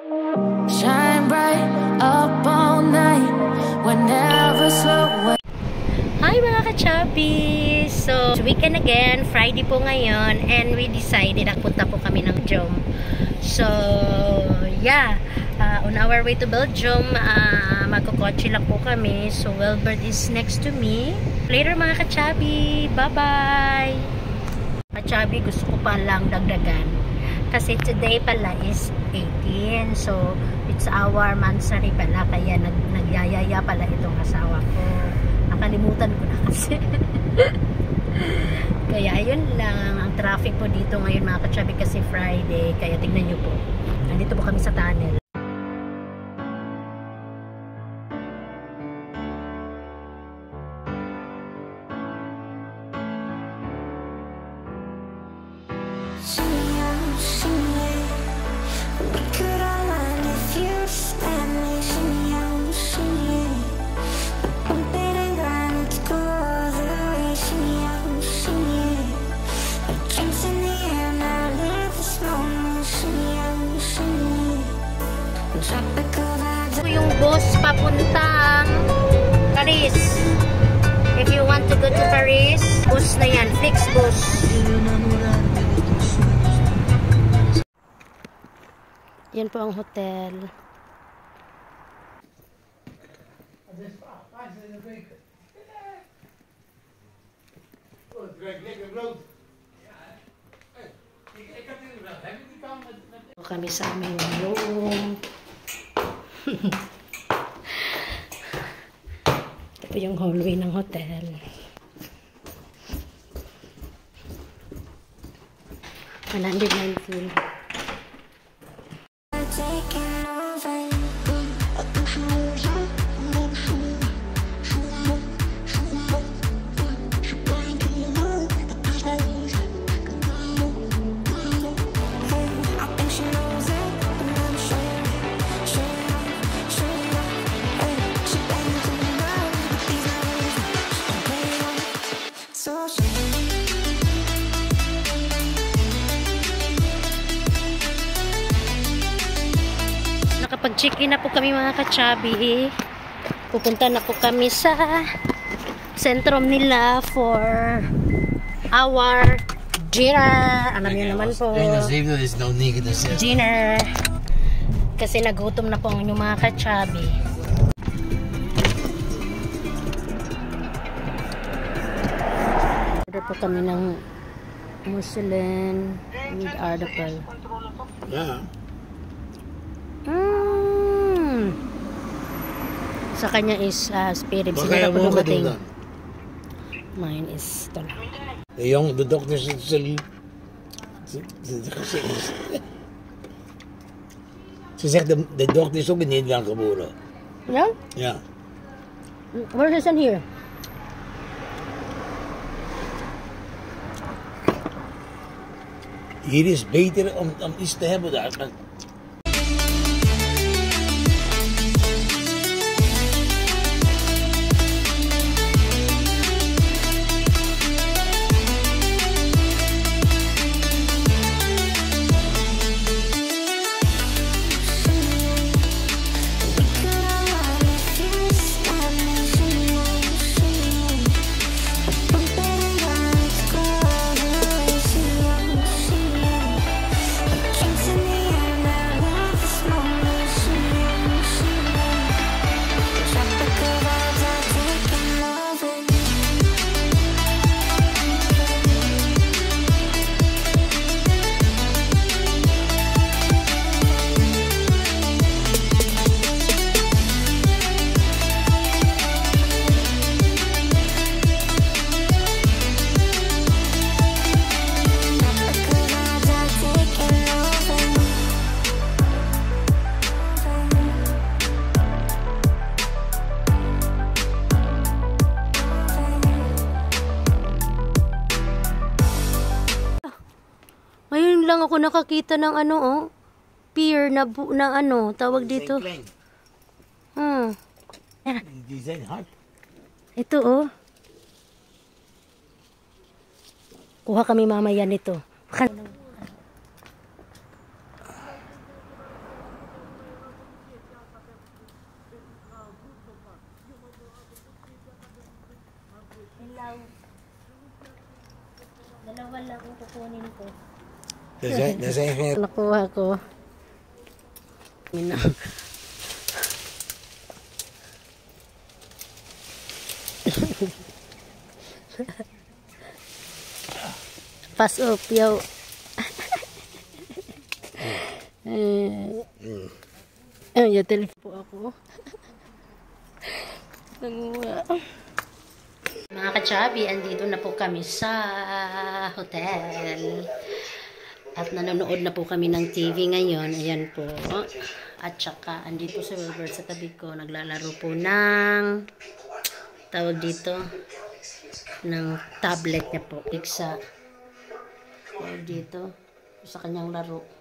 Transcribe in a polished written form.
Shine bright up all night, whenever slow. Hi mga ka-chubby! So, weekend again, Friday po ngayon, and we decided nagpunta po kami ng Belgium. So, yeah, on our way to Belgium, magkukotse lang po kami. So, Wilbert is next to me. Later mga ka-chubby! Bye-bye! Ka-chubby, gusto ko pa lang dagdagan. Kasi today pala is 18. So, it's our mansari pala. Kaya nagyayaya pala itong asawa ko. Nakalimutan ko na kasi. Kaya ayun lang. Ang traffic po dito ngayon mga ka-chubby kasi Friday. Kaya tignan nyo po. Nandito po kami sa tunnel. Yung bus papuntang Paris. If you want to go to Paris, bus na yan, fixed bus. Yan po ang hotel. Kami sa aming room. Ito po yung hallway ng hotel. $119. Nakapag-check-in na po kami mga ka-chubby. Pupunta na po kami sa sentrum nila for our dinner. Alam niyo naman po. Dinner. Kasi nagutom na po ang inyong mga ka-chubby. Order po kami ng muslin with article. Yeah. Sa kanya is spirit. Siguro po dumating. Mine is ito na. De dokter zit ze zegt de dochter is ook in Nederland geboren. Yeah? Ja. Where is it here? Hier is beter om iets te hebben daar. lang ako nakakita ng ano, oh. Pier na, ano, tawag dito. Die zijn hard. Ito, oh. Kuha kami mamaya nito. bala kung kukunin ko. Nasa yung Nakuha ko. Pass up, yo. Yung telepon po ako. Nanguha. Mga ka-chubby, andito na po kami sa hotel. At nanonood na po kami ng TV ngayon. Ayan po. At saka, andito si Wilbert sa tabi ko. Naglalaro po ng tawag dito ng tablet niya po. Sa tawag dito sa kanyang laro.